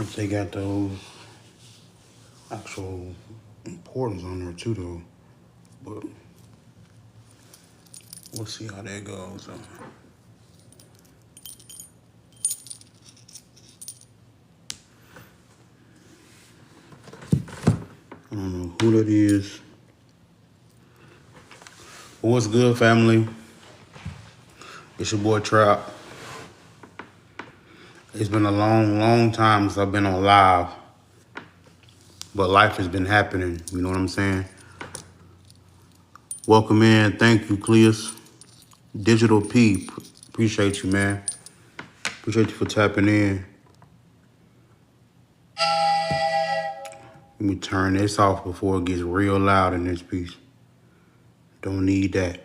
Which they got those actual importance on there too, though. But we'll see how that goes. I don't know who that is. What's good, family? It's your boy Trap. It's been a long time since I've been on live, but life has been happening. You know what I'm saying? Welcome in. Thank you, Cleus. Digital P. Appreciate you, man. Appreciate you for tapping in. Let me turn this off before it gets real loud in this piece. Don't need that.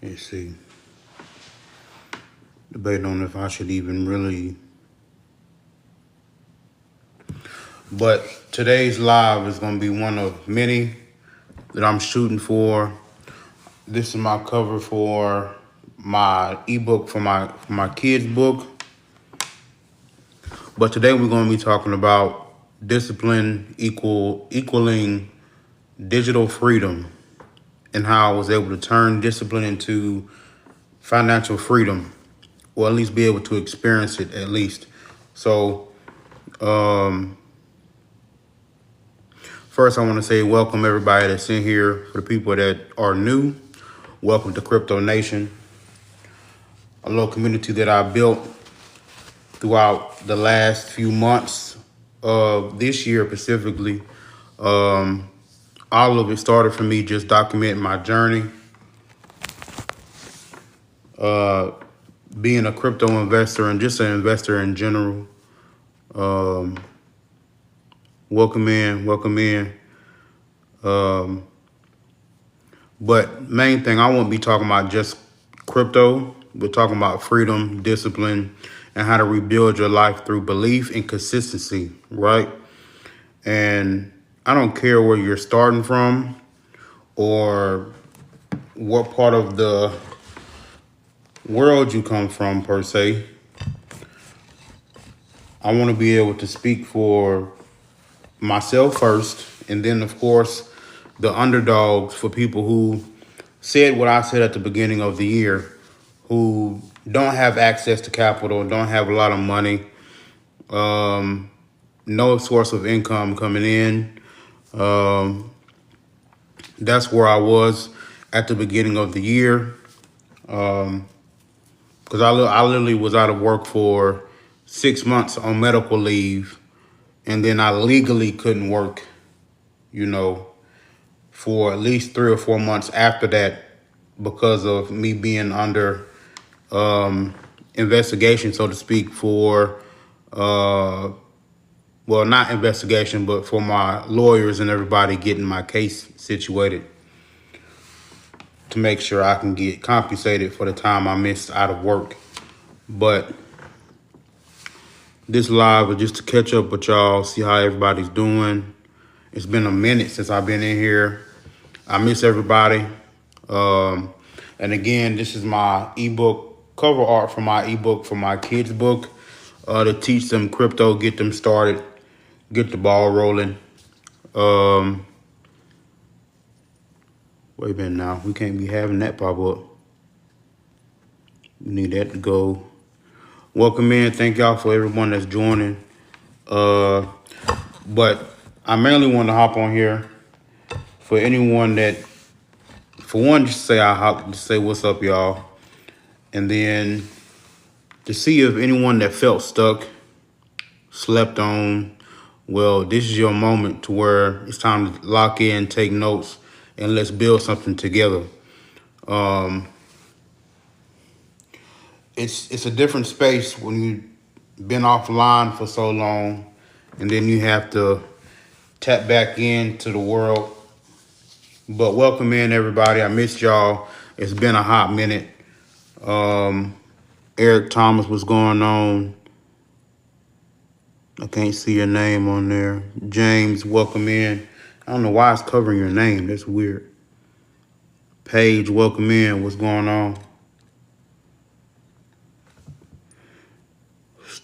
Let's see. Debating on if I should even really. But today's live is going to be one of many that I'm shooting for. This is my cover for my ebook for my kids' book. But today we're going to be talking about discipline equaling digital freedom, and how I was able to turn discipline into financial freedom, or at least be able to experience it at least. So, first I want to say welcome everybody that's in here. For the people that are new, welcome to Crypto Nation, a little community that I built throughout the last few months of this year specifically. All of it started for me just documenting my journey, being a crypto investor and just an investor in general. Welcome in. But main thing, I won't be talking about just crypto. We're talking about freedom, discipline, and how to rebuild your life through belief and consistency, right? And I don't care where you're starting from or what part of the world you come from, per se. I want to be able to speak for myself first, and then, of course, the underdogs, for people who said what I said at the beginning of the year, who don't have access to capital, don't have a lot of money, no source of income coming in. That's where I was at the beginning of the year, because I literally was out of work for 6 months on medical leave, and then I legally couldn't work, for at least 3 or 4 months after that, because of me being under investigation, so to speak, for well, not investigation, but for my lawyers and everybody getting my case situated to make sure I can get compensated for the time I missed out of work. But this live is just to catch up with y'all, see how everybody's doing. It's been a minute since I've been in here. I miss everybody. And again, this is my ebook cover art for my ebook for my kids' book, to teach them crypto, get them started, get the ball rolling. Wait a minute now. We can't be having that pop up. We need that to go. Welcome in. Thank y'all for everyone that's joining. But I mainly want to hop on here for anyone that, for one, just say what's up, y'all, and then to see if anyone that felt stuck, slept on. Well, this is your moment to where it's time to lock in, take notes, and let's build something together. It's a different space when you've been offline for so long, and then you have to tap back into the world. But welcome in, everybody. I missed y'all. It's been a hot minute. Eric Thomas, what's going on? I can't see your name on there. James, welcome in. I don't know why it's covering your name. That's weird. Paige, welcome in. What's going on?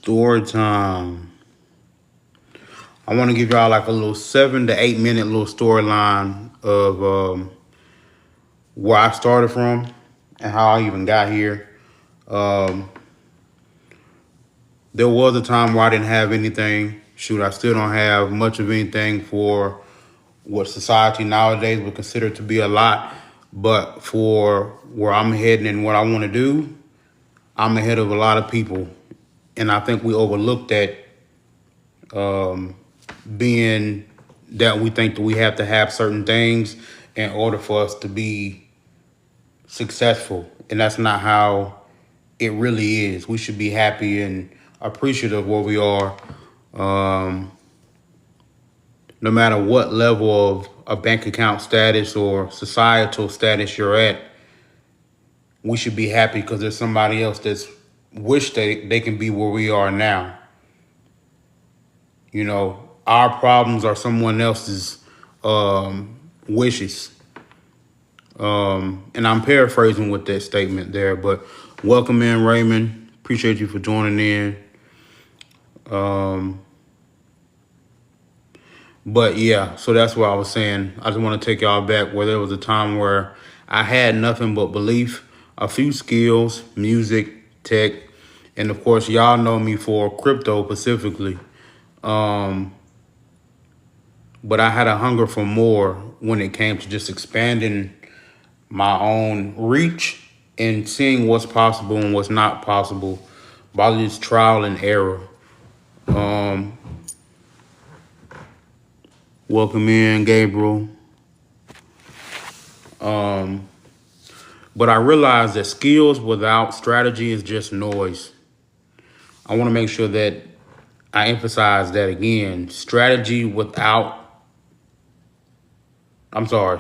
Story time. I want to give y'all like a little 7 to 8 minute little storyline of where I started from and how I even got here. Um, there was a time where I didn't have anything. Shoot, I still don't have much of anything for what society nowadays would consider to be a lot. But for where I'm heading and what I want to do, I'm ahead of a lot of people. And I think we overlook that, being that we think that we have to have certain things in order for us to be successful. And that's not how it really is. We should be happy and appreciative of where we are. Um, no matter what level of a bank account status or societal status you're at, we should be happy because there's somebody else that's wish they can be where we are now. You know, our problems are someone else's wishes. And I'm paraphrasing with that statement there, but welcome in, Raymond. Appreciate you for joining in. But yeah, so that's what I was saying. I just want to take y'all back where there was a time where I had nothing but belief, a few skills, music, tech, and of course, y'all know me for crypto specifically. Um, but I had a hunger for more when it came to just expanding my own reach and seeing what's possible and what's not possible by this trial and error. Um, welcome in, Gabriel. But I realized that skills without strategy is just noise. I want to make sure that I emphasize that again.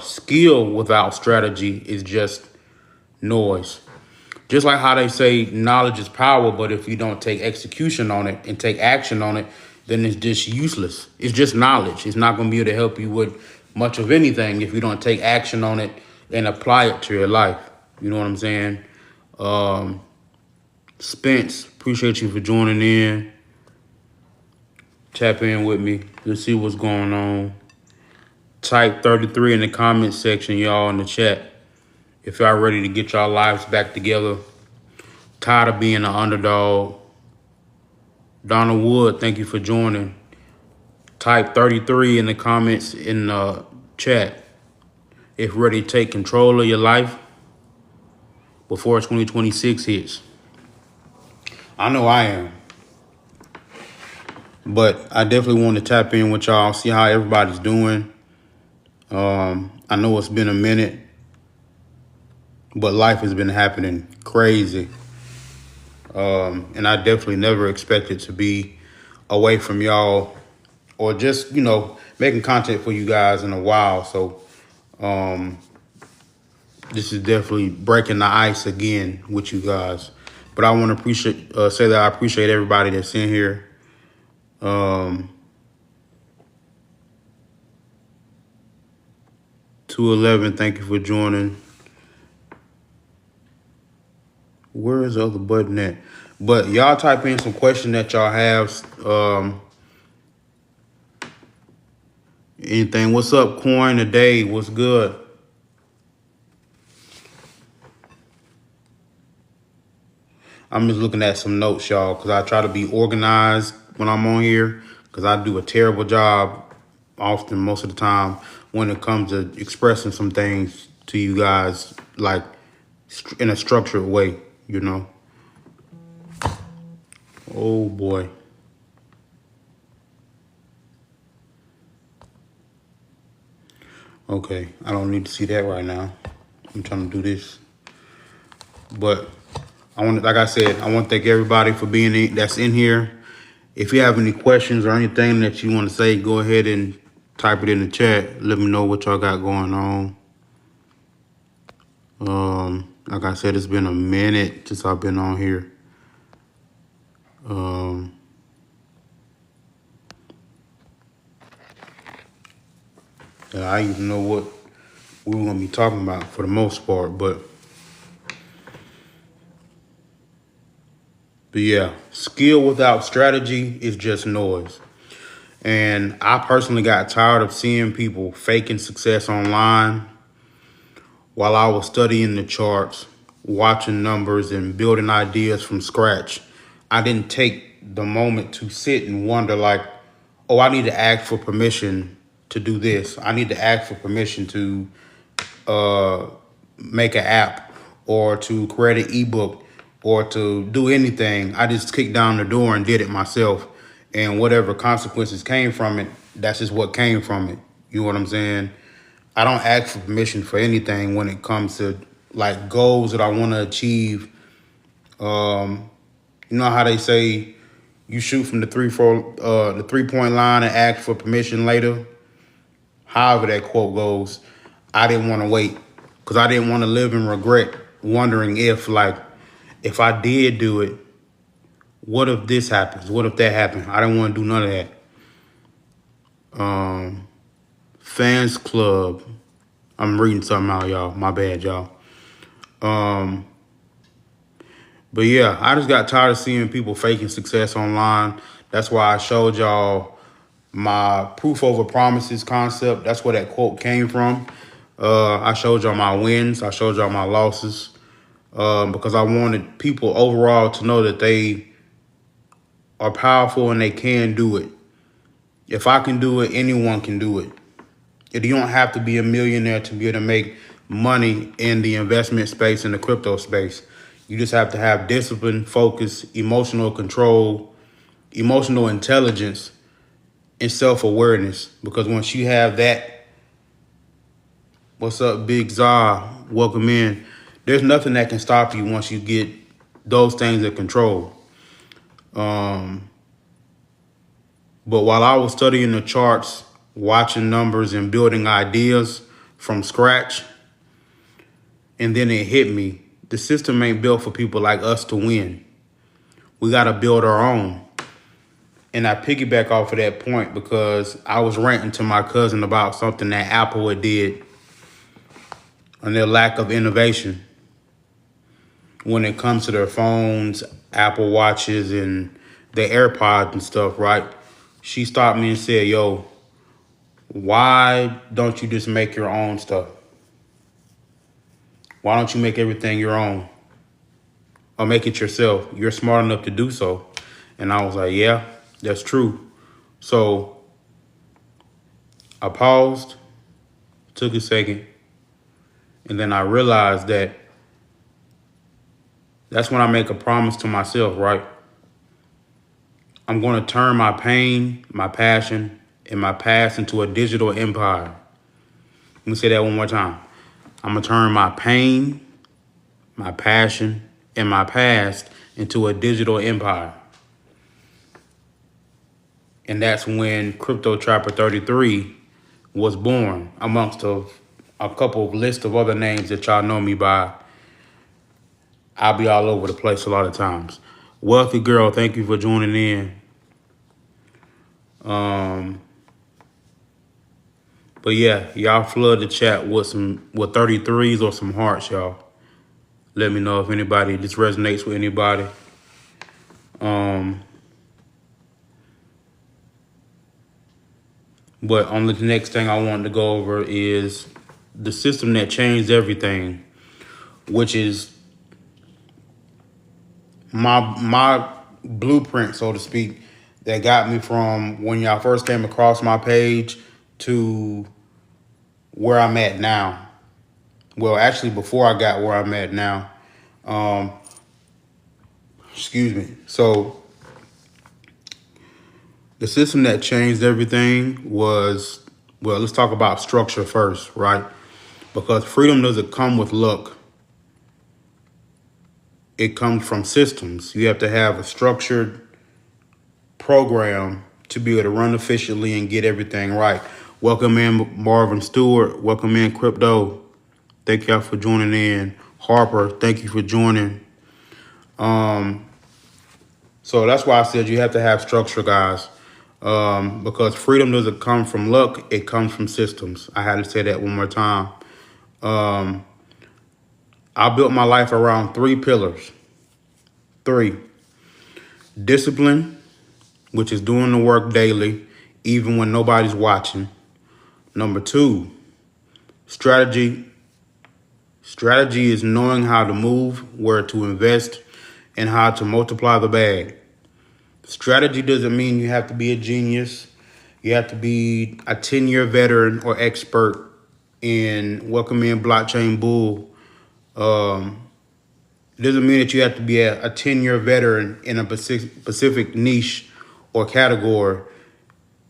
Skill without strategy is just noise. Just like how they say knowledge is power, but if you don't take execution on it and take action on it, then it's just useless. It's just knowledge. It's not going to be able to help you with much of anything if you don't take action on it and apply it to your life. You know what I'm saying? Spence, appreciate you for joining in. Tap in with me. Let's see what's going on. Type 33 in the comment section, y'all, in the chat. If y'all ready to get y'all lives back together. Tired of being an underdog. Donna Wood, thank you for joining. Type 33 in the comments in the chat if ready to take control of your life before 2026 hits. I know I am. But I definitely want to tap in with y'all, see how everybody's doing. I know it's been a minute, but life has been happening crazy. And I definitely never expected to be away from y'all or just, making content for you guys in a while. So this is definitely breaking the ice again with you guys. But I want to say that I appreciate everybody that's in here. 211, thank you for joining. Where is the other button at? But y'all type in some question that y'all have. Anything. What's up, Coin today? What's good? I'm just looking at some notes, y'all, because I try to be organized when I'm on here, because I do a terrible job often, most of the time, when it comes to expressing some things to you guys, like in a structured way, Oh, boy. Okay, I don't need to see that right now. I'm trying to do this. But I want to thank everybody for being that's in here. If you have any questions or anything that you want to say, go ahead and type it in the chat. Let me know what y'all got going on. Like I said, it's been a minute since I've been on here. I even know what we were going to be talking about for the most part, but But yeah, skill without strategy is just noise. And I personally got tired of seeing people faking success online while I was studying the charts, watching numbers, and building ideas from scratch. I didn't take the moment to sit and wonder, like, oh, I need to ask for permission to do this. I need to ask for permission to uh, make an app or to create an ebook or to do anything. I just kicked down the door and did it myself. And whatever consequences came from it, that's just what came from it. You know what I'm saying? I don't ask for permission for anything when it comes to like goals that I want to achieve. You know how they say you shoot from the 3-point line and ask for permission later. However that quote goes, I didn't want to wait because I didn't want to live in regret, wondering if I did do it, what if this happens? What if that happened? I didn't want to do none of that. Fans club. I'm reading something out, y'all. My bad, y'all. But yeah, I just got tired of seeing people faking success online. That's why I showed y'all my proof over promises concept. That's where that quote came from. I showed y'all my wins. I showed y'all my losses because I wanted people overall to know that they are powerful and they can do it. If I can do it, anyone can do it. You don't have to be a millionaire to be able to make money in the investment space, in the crypto space. You just have to have discipline, focus, emotional control, emotional intelligence, and self-awareness. Because once you have that, what's up, Big Zah? Welcome in. There's nothing that can stop you once you get those things in control. But while I was studying the charts, watching numbers, and building ideas from scratch, and then it hit me. The system ain't built for people like us to win. We got to build our own. And I piggyback off of that point because I was ranting to my cousin about something that Apple had did and their lack of innovation when it comes to their phones, Apple Watches, and their AirPods and stuff, right? She stopped me and said, yo, why don't you just make your own stuff? Why don't you make everything your own? Or make it yourself? You're smart enough to do so. And I was like, yeah, that's true. So I paused, took a second, and then I realized that that's when I make a promise to myself, right? I'm going to turn my pain, my passion, and my past into a digital empire. Let me say that one more time. I'm going to turn my pain, my passion, and my past into a digital empire. And that's when Crypto Trapper 33 was born, amongst a couple of lists of other names that y'all know me by. I'll be all over the place a lot of times. Wealthy Girl, thank you for joining in. But yeah, y'all flood the chat with 33s or some hearts, y'all. Let me know if anybody, this resonates with anybody. But on the next thing I wanted to go over is the system that changed everything, which is my blueprint, so to speak, that got me from when y'all first came across my page to where I'm at now. Well, actually, before I got where I'm at now. Excuse me. So the system that changed everything was, well, let's talk about structure first, right? Because freedom doesn't come with luck. It comes from systems. You have to have a structured program to be able to run efficiently and get everything right. Welcome in, Marvin Stewart. Welcome in, Crypto. Thank y'all for joining in. Harper, thank you for joining. So that's why I said you have to have structure, guys. Because freedom doesn't come from luck, it comes from systems. I had to say that one more time. I built my life around 3 pillars. 3. Discipline, which is doing the work daily, even when nobody's watching. Number two, strategy. Strategy is knowing how to move, where to invest, and how to multiply the bag. Strategy doesn't mean you have to be a genius. You have to be a 10-year veteran or expert in welcome in blockchain bull. It doesn't mean that you have to be a 10-year veteran in a specific niche or category.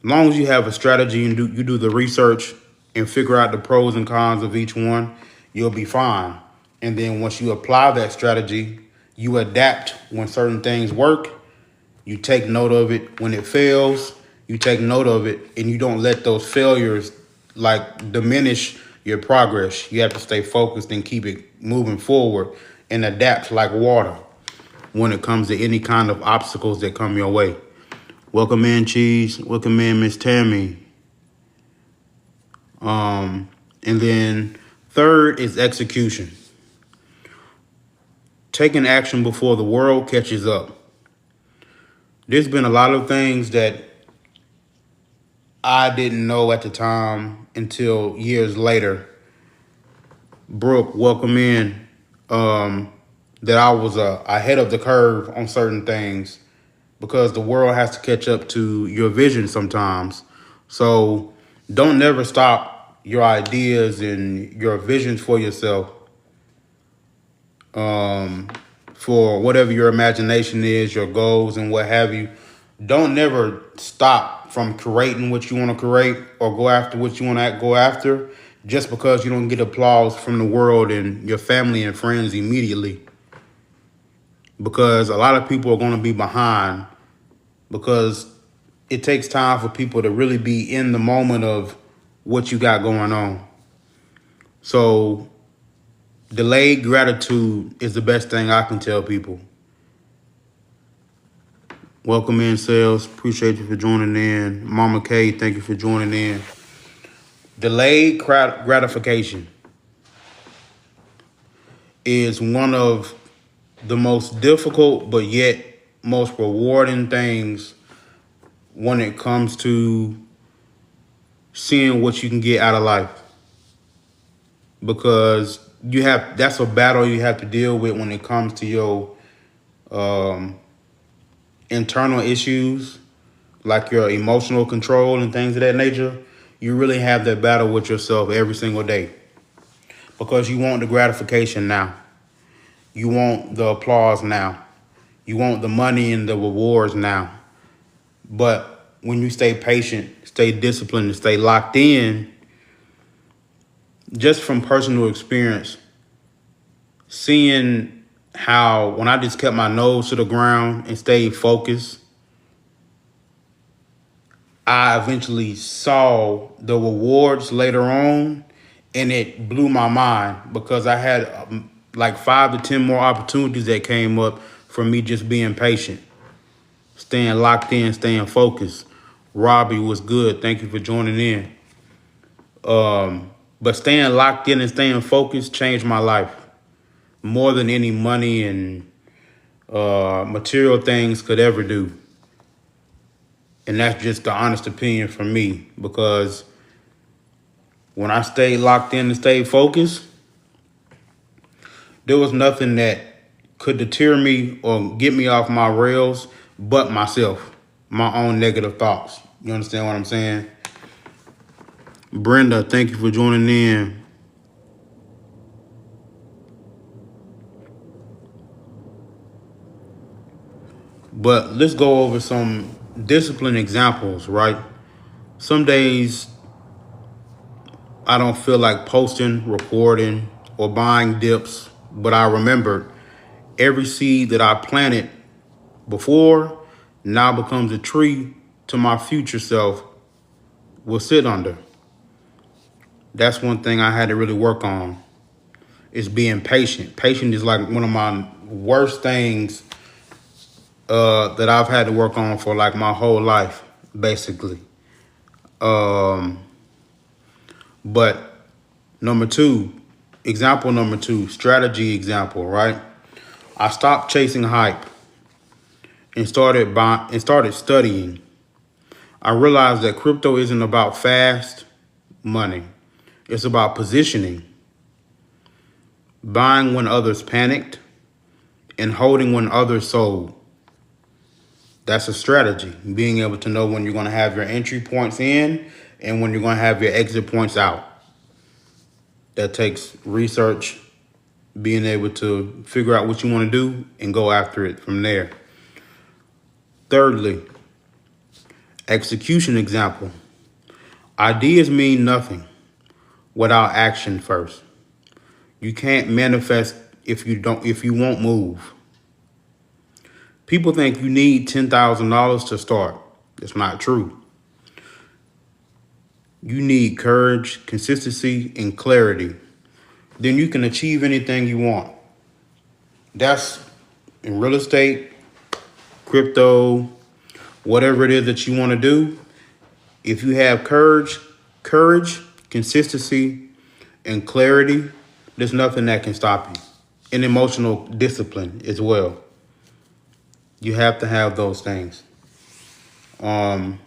As long as you have a strategy and you do the research and figure out the pros and cons of each one, you'll be fine. And then once you apply that strategy, you adapt when certain things work. You take note of it when it fails. You take note of it, and you don't let those failures like diminish your progress. You have to stay focused and keep it moving forward and adapt like water when it comes to any kind of obstacles that come your way. Welcome in, Cheese. Welcome in, Miss Tammy. And then third is execution. Taking action before the world catches up. There's been a lot of things that I didn't know at the time until years later. Brooke, welcome in. That I was ahead of the curve on certain things because the world has to catch up to your vision sometimes. So don't never stop your ideas and your visions for yourself. For whatever your imagination is, your goals and what have you. Don't never stop from creating what you want to create or go after what you want to go after just because you don't get applause from the world and your family and friends immediately. Because a lot of people are going to be behind because it takes time for people to really be in the moment of what you got going on. So delayed gratitude is the best thing I can tell people. Welcome in, Sales. Appreciate you for joining in. Mama K, thank you for joining in. Delayed gratification is one of the most difficult but yet most rewarding things when it comes to seeing what you can get out of life. Because that's a battle you have to deal with when it comes to your internal issues, like your emotional control and things of that nature. You really have that battle with yourself every single day because you want the gratification now. You want the applause now. You want the money and the rewards now. But when you stay patient, stay disciplined, and stay locked in, just from personal experience, seeing how when I just kept my nose to the ground and stayed focused, I eventually saw the rewards later on, and it blew my mind because I had like 5 to 10 more opportunities that came up from me just being patient, staying locked in, staying focused. Robbie was good. Thank you for joining in. But staying locked in and staying focused changed my life more than any money and material things could ever do. And that's just the honest opinion from me, because when I stayed locked in and stayed focused, there was nothing that could deter me or get me off my rails but myself, my own negative thoughts. You understand what I'm saying? Brenda, thank you for joining in. But let's go over some discipline examples, right? Some days I don't feel like posting, recording, or buying dips, but I remembered every seed that I planted before now becomes a tree to my future self will sit under. That's one thing I had to really work on, is being patient. Patient is like one of my worst things that I've had to work on for like my whole life, basically. But example number two, strategy example, right? I stopped chasing hype. and started studying, I realized that crypto isn't about fast money. It's about positioning, buying when others panicked, and holding when others sold. That's a strategy. Being able to know when you're going to have your entry points in and when you're going to have your exit points out. That takes research, being able to figure out what you want to do and go after it from there. Thirdly, execution example. Ideas mean nothing without action first. You can't manifest if you won't move. People think you need $10,000 to start. It's not true. You need courage, consistency, and clarity. Then you can achieve anything you want. That's in real estate, crypto, whatever it is that you want to do. If you have courage, consistency, and clarity, there's nothing that can stop you. And emotional discipline as well. You have to have those things. Trying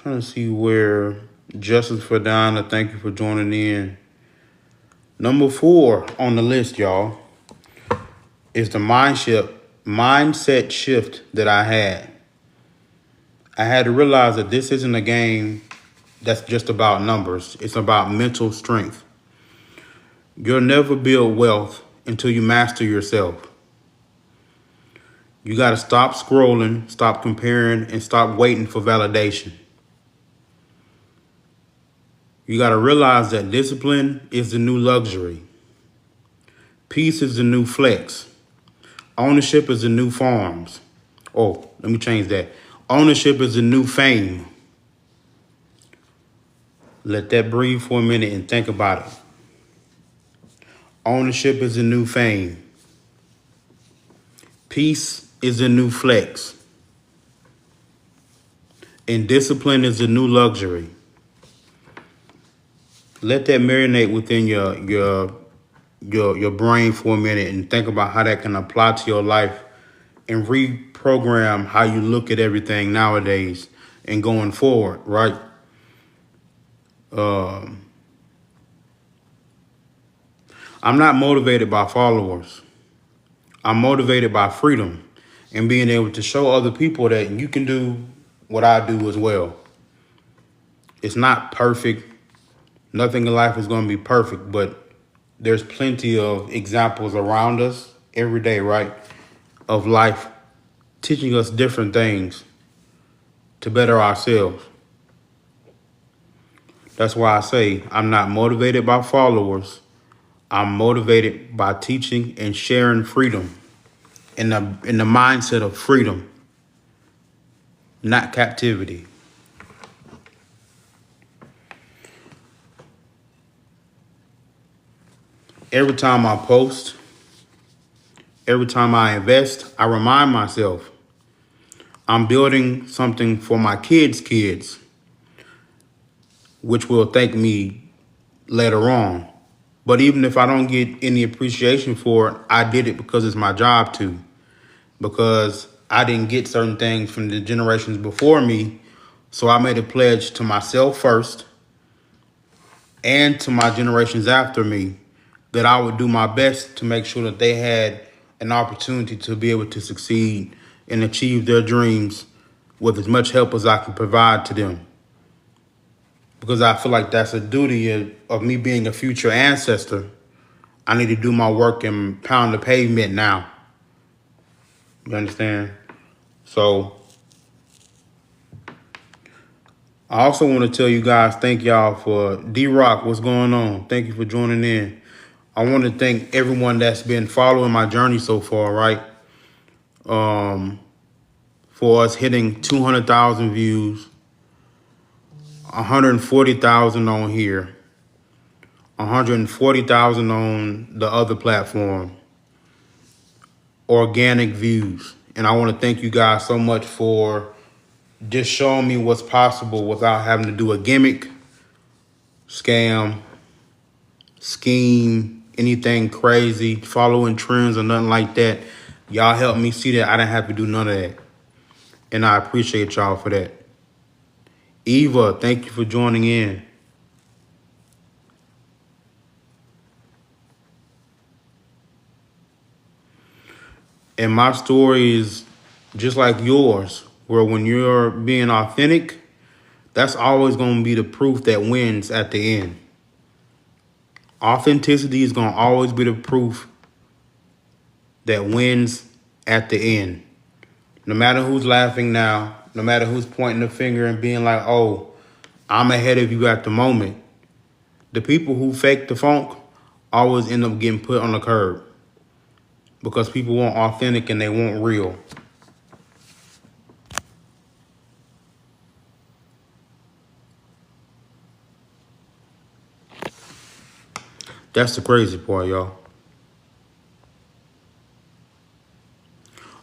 to see where Justice for Donna, thank you for joining in. Number 4 on the list, y'all, is the mindset shift that I had. I had to realize that this isn't a game that's just about numbers. It's about mental strength. You'll never build wealth until you master yourself. You got to stop scrolling, stop comparing, and stop waiting for validation. You got to realize that discipline is the new luxury. Peace is the new flex. Ownership is the new farms. Oh, let me change that. Ownership is the new fame. Let that breathe for a minute and think about it. Ownership is the new fame. Peace is the new flex. And discipline is the new luxury. Let that marinate within your brain for a minute and think about how that can apply to your life and reprogram how you look at everything nowadays and going forward, right? I'm not motivated by followers. I'm motivated by freedom and being able to show other people that you can do what I do as well. It's not perfect. Nothing in life is going to be perfect, but there's plenty of examples around us every day, right, of life teaching us different things to better ourselves. That's why I say I'm not motivated by followers. I'm motivated by teaching and sharing freedom in the mindset of freedom, not captivity. Every time I post, every time I invest, I remind myself I'm building something for my kids, which will thank me later on. But even if I don't get any appreciation for it, I did it because it's my job to. Because I didn't get certain things from the generations before me. So I made a pledge to myself first and to my generations after me that I would do my best to make sure that they had an opportunity to be able to succeed and achieve their dreams with as much help as I can provide to them. Because I feel like that's a duty of me being a future ancestor. I need to do my work and pound the pavement now. You understand? So I also want to tell you guys, thank y'all for D-Rock. What's going on? Thank you for joining in. I want to thank everyone that's been following my journey so far, right? For us hitting 200,000 views, 140,000 on here, 140,000 on the other platform, organic views. And I want to thank you guys so much for just showing me what's possible without having to do a gimmick, scam, scheme, anything crazy, following trends or nothing like that. Y'all helped me see that I didn't have to do none of that. And I appreciate y'all for that. Eva, thank you for joining in. And my story is just like yours, where when you're being authentic, that's always going to be the proof that wins at the end. Authenticity is going to always be the proof that wins at the end. No matter who's laughing now, no matter who's pointing the finger and being like, oh, I'm ahead of you at the moment. The people who fake the funk always end up getting put on the curb because people want authentic and they want real. That's the crazy part, y'all.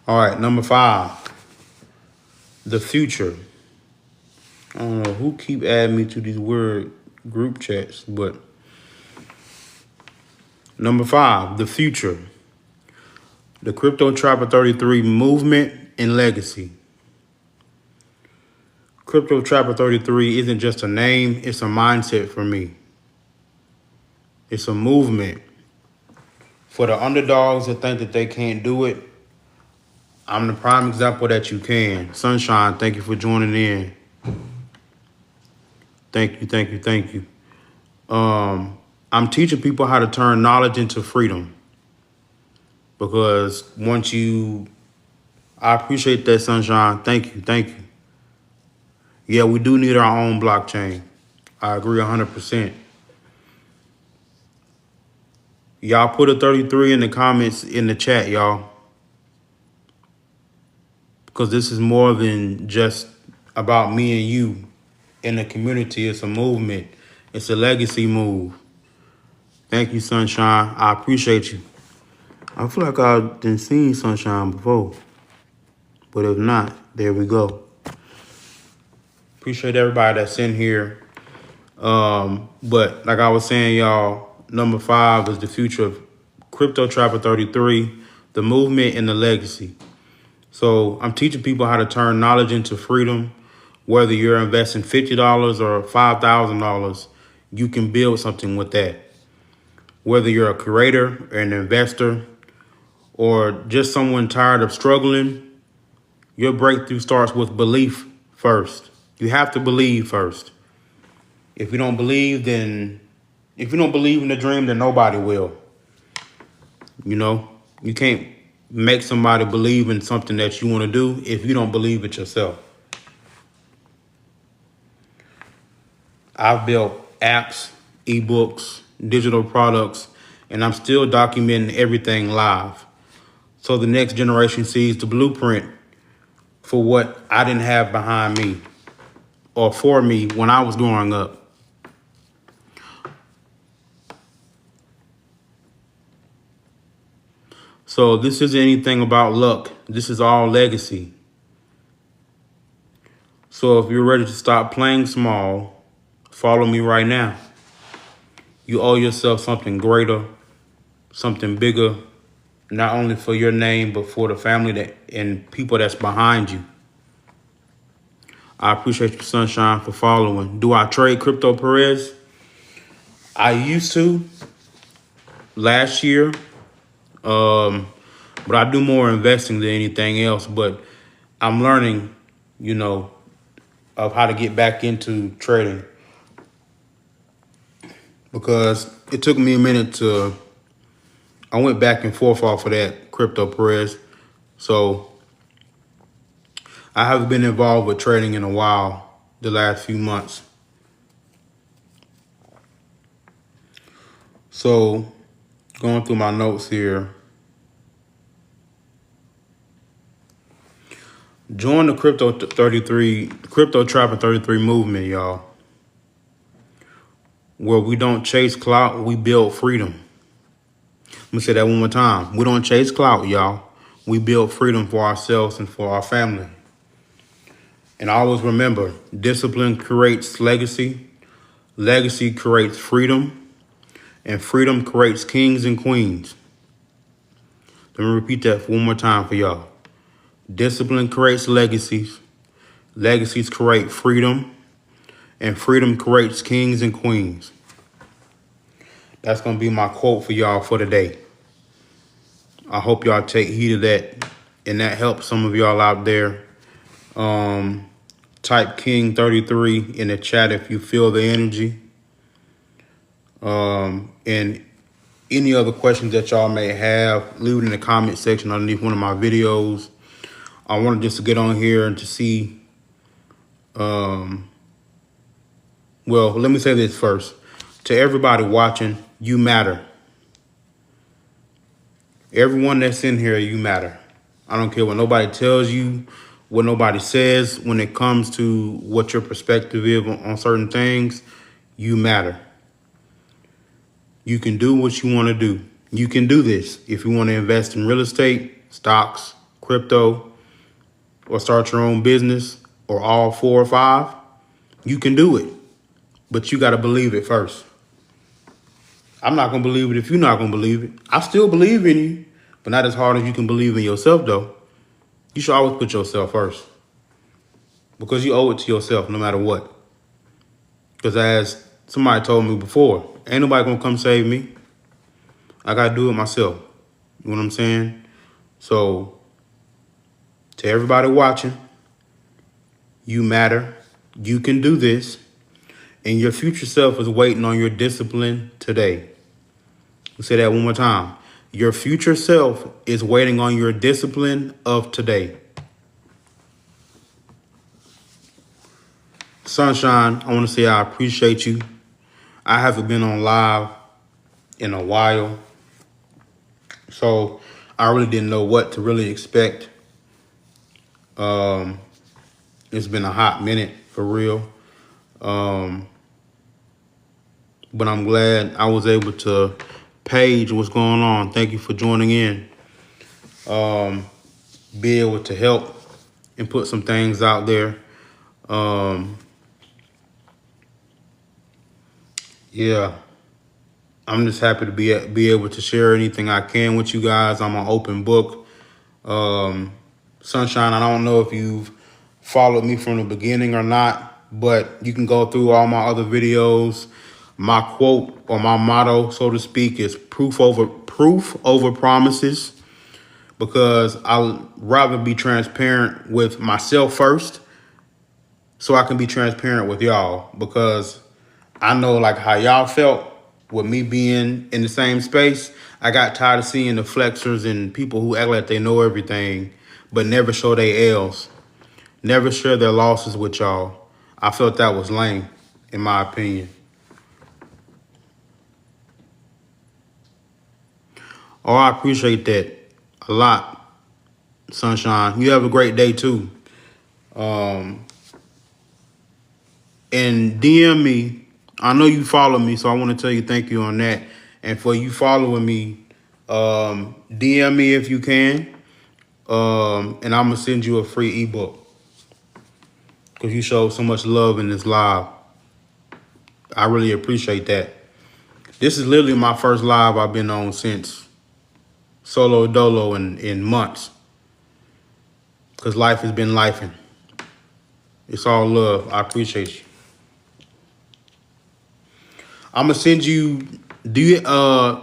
All right, number 5, the future. I don't know who keep adding me to these weird group chats, but number 5, the future. The Crypto Trapper 33 movement and legacy. Crypto Trapper 33 isn't just a name, it's a mindset for me. It's a movement. For the underdogs that think that they can't do it, I'm the prime example that you can. Sunshine, thank you for joining in. Thank you, thank you, thank you. I'm teaching people how to turn knowledge into freedom. Because I appreciate that, Sunshine. Thank you, thank you. Yeah, we do need our own blockchain. I agree 100%. Y'all put a 33 in the comments in the chat, y'all. Because this is more than just about me and you in the community. It's a movement. It's a legacy move. Thank you, Sunshine. I appreciate you. I feel like I've been seeing Sunshine before. But if not, there we go. Appreciate everybody that's in here. But like I was saying, y'all, number 5 is the future of Crypto Trapper 33, the movement and the legacy. So I'm teaching people how to turn knowledge into freedom. Whether you're investing $50 or $5,000, you can build something with that. Whether you're a creator, an investor, or just someone tired of struggling, your breakthrough starts with belief first. You have to believe first. If you don't believe in the dream, then nobody will. You know, you can't make somebody believe in something that you want to do if you don't believe it yourself. I've built apps, ebooks, digital products, and I'm still documenting everything live. So the next generation sees the blueprint for what I didn't have behind me or for me when I was growing up. So this isn't anything about luck. This is all legacy. So if you're ready to stop playing small, follow me right now. You owe yourself something greater, something bigger, not only for your name, but for the family and people that's behind you. I appreciate you, Sunshine, for following. Do I trade crypto, Perez? I used to last year, but I do more investing than anything else. But I'm learning, of how to get back into trading because it took me a minute I went back and forth off of that crypto, Perez. So I haven't been involved with trading in a while, the last few months. So going through my notes here. Join the Crypto Trapper 33 movement, y'all. Where we don't chase clout, we build freedom. Let me say that one more time. We don't chase clout, y'all. We build freedom for ourselves and for our family. And always remember, discipline creates legacy. Legacy creates freedom. And freedom creates kings and queens. Let me repeat that one more time for y'all. Discipline creates legacies. Legacies create freedom. And freedom creates kings and queens. That's going to be my quote for y'all for today. I hope y'all take heed of that. And that helps some of y'all out there. Type King 33 in the chat if you feel the energy. And any other questions that y'all may have, leave it in the comment section underneath one of my videos. I wanted just to get on here and to see, well, let me say this first. To everybody watching, you matter. Everyone that's in here, you matter. I don't care what nobody tells you, what nobody says when it comes to what your perspective is on certain things. You matter. You can do what you want to do. You can do this. If you want to invest in real estate, stocks, crypto, or start your own business, or all 4 or 5, you can do it. But you got to believe it first. I'm not going to believe it if you're not going to believe it. I still believe in you, but not as hard as you can believe in yourself, though. You should always put yourself first, because you owe it to yourself no matter what. Because as somebody told me before, ain't nobody going to come save me. I got to do it myself. You know what I'm saying? So, to everybody watching, you matter. You can do this. And your future self is waiting on your discipline today. I'll say that one more time. Your future self is waiting on your discipline of today. Sunshine, I want to say I appreciate you. I haven't been on live in a while, so I really didn't know what to really expect. It's been a hot minute for real. But I'm glad I was able to page what's going on. Thank you for joining in. Be able to help and put some things out there. Yeah, I'm just happy to be able to share anything I can with you guys. I'm an open book. Sunshine, I don't know if you've followed me from the beginning or not, but you can go through all my other videos. My quote or my motto, so to speak, is proof over promises, because I'd rather be transparent with myself first so I can be transparent with y'all, because I know like how y'all felt with me being in the same space. I got tired of seeing the flexors and people who act like they know everything but never show their L's, never share their losses with y'all. I felt that was lame, in my opinion. Oh, I appreciate that a lot, Sunshine. You have a great day, too. And DM me. I know you follow me, so I want to tell you thank you on that. And for you following me, DM me if you can. And I'm going to send you a free ebook, because you showed so much love in this live. I really appreciate that. This is literally my first live I've been on since Solo Dolo in months, because life has been lifing. It's all love. I appreciate you. I'm gonna send you.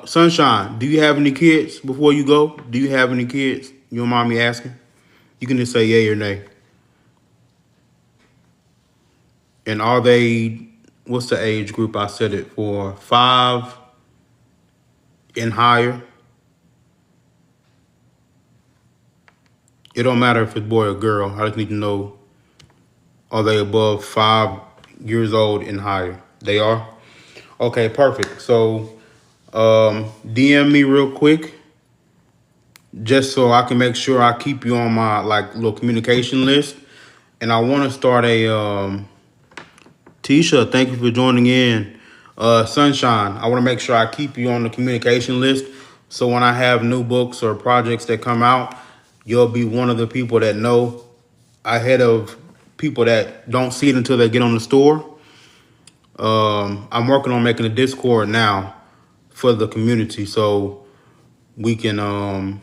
Sunshine, do you have any kids before you go? Do you have any kids? You don't mind me asking? You can just say yay or nay. And are they? What's the age group I set it for? 5 and higher. It don't matter if it's boy or girl. I just need to know, are they above 5 years old and higher? They are? Okay, perfect. So DM me real quick, just so I can make sure I keep you on my like little communication list. And I want to start a Tisha, thank you for joining in. Sunshine, I want to make sure I keep you on the communication list, so when I have new books or projects that come out, you'll be one of the people that know ahead of people that don't see it until they get on the store. I'm working on making a Discord now for the community, so we can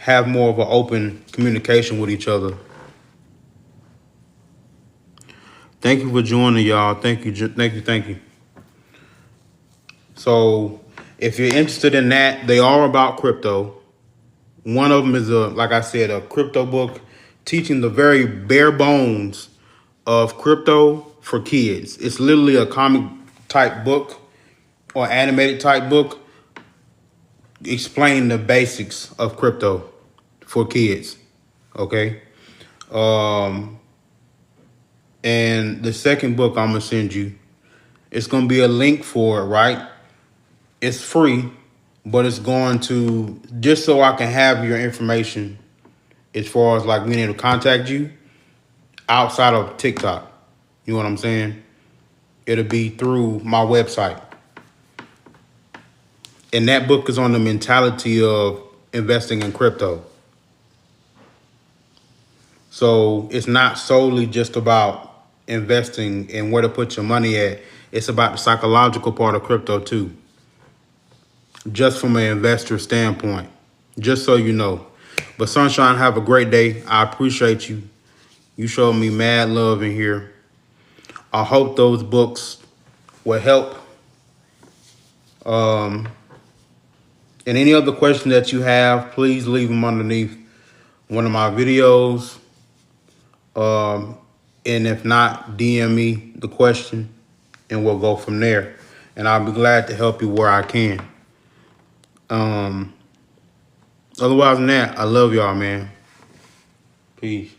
have more of an open communication with each other. Thank you for joining, y'all. Thank you, thank you. So if you're interested in that, they are about crypto. One of them is like I said, a crypto book teaching the very bare bones of crypto for kids. It's literally a comic type book or animated type book explaining the basics of crypto for kids. Okay. And the second book I'm gonna send you, it's gonna be a link for it, right? It's free, but it's going to, just so I can have your information as far as like being able to contact you outside of TikTok. You know what I'm saying? It'll be through my website. And that book is on the mentality of investing in crypto. So it's not solely just about investing and where to put your money at. It's about the psychological part of crypto too. Just from an investor standpoint, just so you know. But Sunshine, have a great day. I appreciate you. You showed me mad love in here. I hope those books will help. And any other question that you have, please leave them underneath one of my videos. And if not, DM me the question and we'll go from there. And I'll be glad to help you where I can. Otherwise than that, I love y'all, man. Peace.